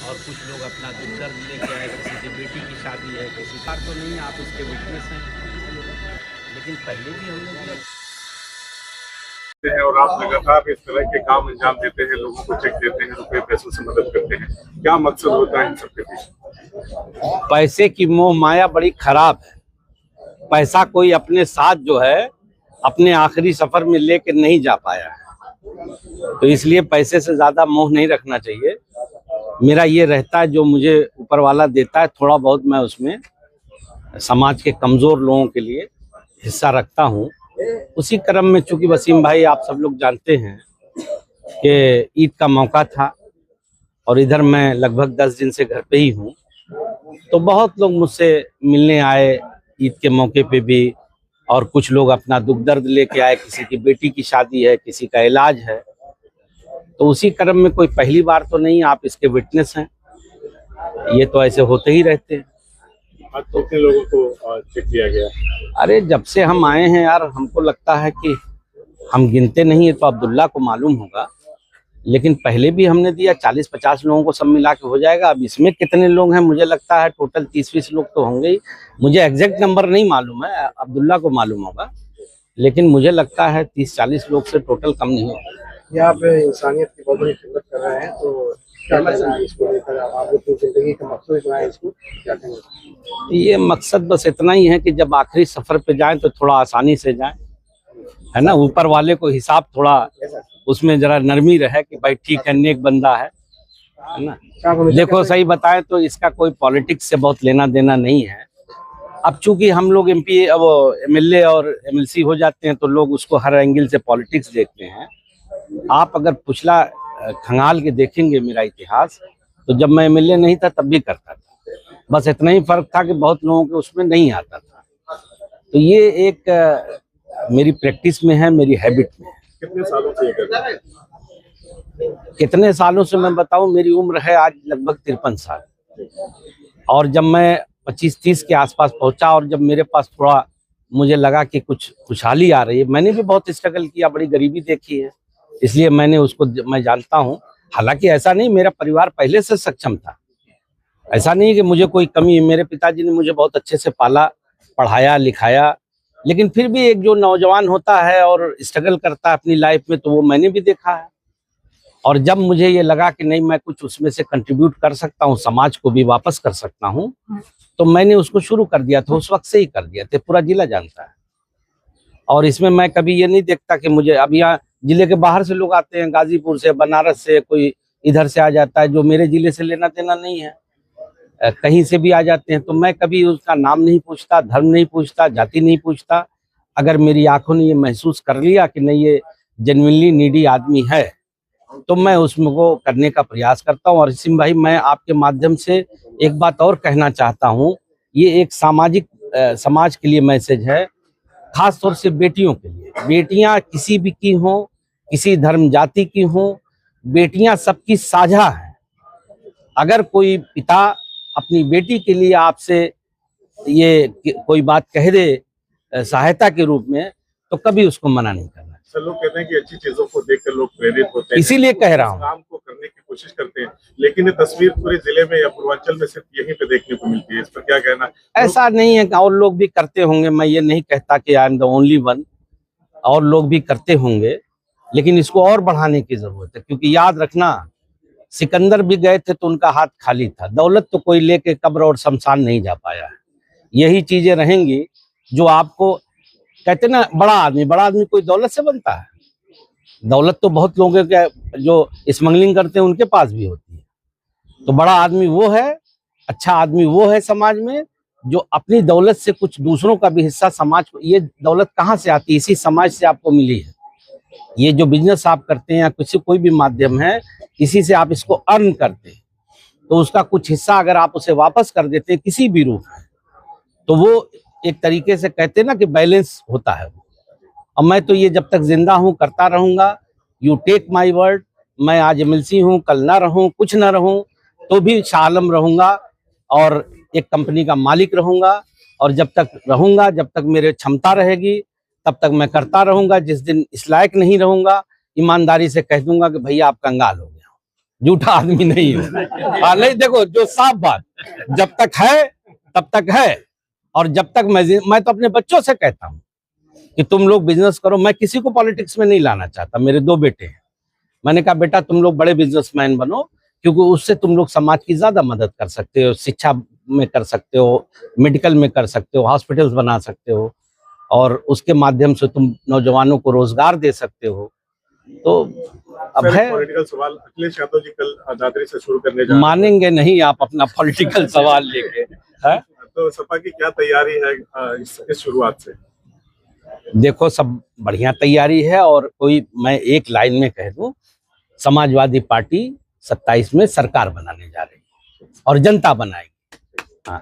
और कुछ लोग अपना दुख दर्द लेके आए, किसी की बेटी की शादी है, किसी बार तो नहीं, आप इसके विटनेस हैं। लेकिन पहले भी हमने दिया हैं और आप लगातार इस तरह के काम अंजाम देते हैं, लोगों को चेक देते हैं, रुपए पैसों से मदद करते हैं, क्या मकसद होता है इन सबके पीछे? पैसे की मोह माया बड़ी खराब है। पैसा कोई अपने साथ जो है अपने आखिरी सफर में लेकर नहीं जा पाया है, तो इसलिए पैसे से ज्यादा मोह नहीं रखना चाहिए। मेरा ये रहता है, जो मुझे ऊपर वाला देता है थोड़ा बहुत मैं उसमें समाज के कमजोर लोगों के लिए हिस्सा रखता हूँ। उसी क्रम में चूंकि वसीम भाई आप सब लोग जानते हैं कि ईद का मौका था और इधर मैं लगभग 10 दिन से घर पे ही हूँ, तो बहुत लोग मुझसे मिलने आए ईद के मौके पे भी, और कुछ लोग अपना दुख दर्द लेके आए, किसी की बेटी की शादी है, किसी का इलाज है। तो उसी क्रम में कोई पहली बार तो नहीं, आप इसके विटनेस हैं, ये तो ऐसे होते ही रहते हैं। आज कितने लोगों को चेक किया गया? अरे जब से हम आए हैं यार, हमको लगता है कि हम गिनते नहीं है तो अब्दुल्ला को मालूम होगा, लेकिन पहले भी हमने दिया 40-50 लोगों को, सब मिला के हो जाएगा। अब इसमें कितने लोग हैं, मुझे लगता है टोटल 30-20 लोग तो होंगे ही। मुझे एग्जैक्ट नंबर नहीं मालूम है, अब्दुल्ला को मालूम होगा, लेकिन मुझे लगता है 30-40 लोग से टोटल कम नहीं होगा। यहाँ पे इंसानियत की बहुत बड़ी खिदमत कर रहे हैं, तो क्या कहना है इसको लेकर? आप अपनी जिंदगी का मकसद बनाए, इसको क्या कहना? ये मकसद बस इतना ही है कि जब आखिरी सफर पे जाएं तो थोड़ा आसानी से जाएं, है ना। ऊपर वाले को हिसाब थोड़ा उसमें जरा नरमी रहे कि भाई ठीक है, नेक बंदा है ना। देखो सही बताएं तो इसका कोई पॉलिटिक्स से बहुत लेना देना नहीं है। अब चूंकि हम लोग एमपी अब एमएलए और एमएलसी हो जाते हैं तो लोग उसको हर एंगल से पॉलिटिक्स देखते हैं। आप अगर पिछला खंगाल के देखेंगे मेरा इतिहास, तो जब मैं एमएलए नहीं था तब भी करता था, बस इतना ही फर्क था कि बहुत लोगों के उसमें नहीं आता था। तो ये एक मेरी प्रैक्टिस में है, मेरी हैबिट में है। कितने सालों से ये कर रहे हैं? कितने सालों से मैं बताऊं, मेरी उम्र है आज लगभग 53 साल, और जब मैं 25-30 के आसपास पहुंचा और जब मेरे पास थोड़ा मुझे लगा कि कुछ खुशहाली आ रही है, मैंने भी बहुत स्ट्रगल किया, बड़ी गरीबी देखी है, इसलिए मैंने उसको मैं जानता हूं। हालांकि ऐसा नहीं, मेरा परिवार पहले से सक्षम था, ऐसा नहीं कि मुझे कोई कमी है। मेरे पिताजी ने मुझे बहुत अच्छे से पाला, पढ़ाया लिखाया, लेकिन फिर भी एक जो नौजवान होता है और स्ट्रगल करता है अपनी लाइफ में, तो वो मैंने भी देखा है। और जब मुझे ये लगा कि नहीं, मैं कुछ उसमें से कंट्रीब्यूट कर सकता हूँ, समाज को भी वापस कर सकता हूँ, तो मैंने उसको शुरू कर दिया था। उस वक्त से ही कर दिया था, पूरा जिला जानता है। और इसमें मैं कभी ये नहीं देखता कि मुझे, अब यहाँ जिले के बाहर से लोग आते हैं, गाजीपुर से, बनारस से, कोई इधर से आ जाता है, जो मेरे जिले से लेना देना नहीं है, कहीं से भी आ जाते हैं, तो मैं कभी उसका नाम नहीं पूछता, धर्म नहीं पूछता, जाति नहीं पूछता। अगर मेरी आंखों ने ये महसूस कर लिया कि नहीं ये जेन्युइनली नीडी आदमी है, तो मैं उसमें को करने का प्रयास करता हूँ। और वसीम भाई, मैं आपके माध्यम से एक बात और कहना चाहता हूँ, ये एक सामाजिक समाज के लिए मैसेज है, खास तौर से बेटियों के लिए। बेटियां किसी भी की हों, किसी धर्म जाति की हों, बेटियां सबकी साझा है। अगर कोई पिता अपनी बेटी के लिए आपसे ये कोई बात कह दे सहायता के रूप में, तो कभी उसको मना नहीं करना। सर, लोग कहते हैं कि अच्छी चीजों को देखकर लोग प्रेरित होते हैं, इसीलिए कह रहा हूँ, काम को करने की कोशिश करते हैं, लेकिन ये तस्वीर पूरे जिले में या पूर्वांचल में सिर्फ यहीं पे देखने को मिलती है। इस पर क्या कहना? ऐसा नहीं है कि और लोग भी करते होंगे, मैं ये नहीं कहता कि I am the only one, और लोग भी करते होंगे, लेकिन इसको और बढ़ाने की जरूरत है। क्योंकि याद रखना, सिकंदर भी गए थे तो उनका हाथ खाली था, दौलत तो कोई लेके कब्र और शमशान नहीं जा पाया है। यही चीजें रहेंगी जो आपको कहते ना, बड़ा आदमी कोई दौलत से बनता है? दौलत तो बहुत लोगों के जो स्मगलिंग करते हैं उनके पास भी होती है। तो बड़ा आदमी वो है, अच्छा आदमी वो है समाज में जो अपनी दौलत से कुछ दूसरों का भी हिस्सा समाज को, ये दौलत कहाँ से आती है? इसी समाज से आपको मिली है। ये जो बिजनेस आप करते हैं या किसी कोई भी माध्यम है, इसी से आप इसको अर्न करते हैं, तो उसका कुछ हिस्सा अगर आप उसे वापस कर देते हैं किसी भी रूप में, तो वो एक तरीके से कहते हैं ना कि बैलेंस होता है। और मैं तो ये जब तक जिंदा हूँ करता रहूंगा। यू टेक माई वर्ड, मैं आज एमएलसी हूँ, कल ना रहूं, कुछ ना रहूं, तो भी शाह आलम रहूंगा और एक कंपनी का मालिक रहूंगा। और जब तक रहूंगा, जब तक मेरे क्षमता रहेगी, तब तक मैं करता रहूंगा। जिस दिन इस लायक नहीं रहूंगा, ईमानदारी से कह दूंगा कि भैया आप कंगाल हो गया। झूठा आदमी नहीं हूँ। हाँ नहीं, देखो जो साफ बात, जब तक है तब तक है, और जब तक मैं तो अपने बच्चों से कहता हूँ कि तुम लोग बिजनेस करो। मैं किसी को पॉलिटिक्स में नहीं लाना चाहता। मेरे 2 बेटे हैं, मैंने कहा बेटा तुम लोग बड़े बिजनेसमैन बनो, क्योंकि उससे तुम लोग समाज की ज्यादा मदद कर सकते हो, शिक्षा में कर सकते हो, मेडिकल में कर सकते हो, हॉस्पिटल्स बना सकते हो, और उसके माध्यम से तुम नौजवानों को रोजगार दे सकते हो। तो अब सर, है, पॉलिटिकल सवाल, अखिलेश यादव जी कल दादरी से शुरू करने जा रहे हैं। मानेंगे नहीं आप अपना पॉलिटिकल सवाल लेके, है? तो सपा की क्या तैयारी है इस शुरुआत से? देखो सब बढ़िया तैयारी है, और कोई मैं एक लाइन में कह दूं, समाजवादी पार्टी 27 में सरकार बनाने जा रही है और जनता बनाएगी। हाँ।